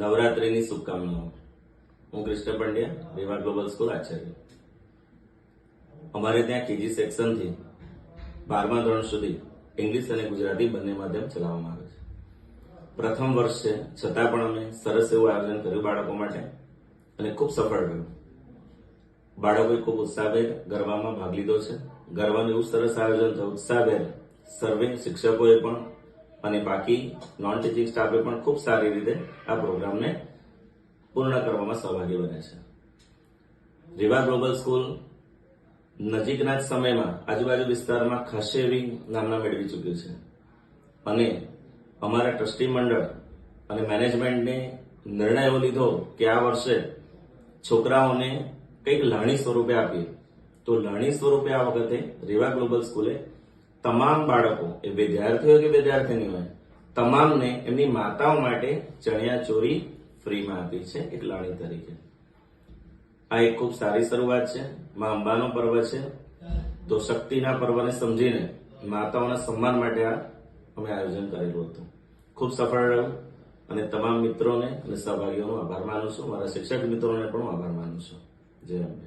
નવરાત્રિની શુભકામનાઓ। હું કૃષ્ણ પંડ્યા, રેવા ગ્લોબલ સ્કૂલ આચાર્ય। અમારે ત્યાં કેજી સેક્શનથી 12મા ધોરણ સુધી ઇંગ્લિશ અને ગુજરાતી બંને માધ્યમ ચલાવવામાં આવે છે। પ્રથમ વર્ષ છે, છતાં પણ અમે સરસ એવું આયોજન કર્યું બાળકો માટે અને ખૂબ સફળ રહ્યું। બાળકોએ ખૂબ ઉત્સાહભેર ગરબામાં ભાગ લીધો છે। ગરબાનું એવું સરસ આયોજન થયું, ઉત્સાહભેર સર્વે શિક્ષકોએ પણ અને બાકી નોન ટીચિંગ સ્ટાફે પણ ખૂબ સારી રીતે આ પ્રોગ્રામને પૂર્ણ કરવામાં સહભાગી બન્યા છે। રેવા ગ્લોબલ સ્કૂલ નજીકના જ સમયમાં આજુબાજુ વિસ્તારમાં ખાસી એવી નામના મેળવી ચૂક્યું છે અને અમારા ટ્રસ્ટી મંડળ અને મેનેજમેન્ટને નિર્ણય એવો લીધો કે આ વર્ષે છોકરાઓને કંઈક લાણી સ્વરૂપે આપીએ। તો લાણી સ્વરૂપે આ વખતે રેવા ગ્લોબલ સ્કૂલે તમામ બાળકો, એ વિદ્યાર્થીઓ કે વિદ્યાર્થીની હોય, તમામને એમની માતાઓ માટે ચણિયા ચોરી ફ્રીમાં આપી છે એક લાણી તરીકે। આ એક ખૂબ સારી શરૂઆત છે। મા અંબાનો પર્વ છે, તો શક્તિના પર્વને સમજીને માતાઓના સન્માન માટે આ અમે આયોજન કરેલું હતું। ખૂબ સફળ રહ્યું અને તમામ મિત્રોને અને સહભાગીઓનો આભાર માનું છું। મારા શિક્ષક મિત્રોને પણ આભાર માનું છું। જય અંબે।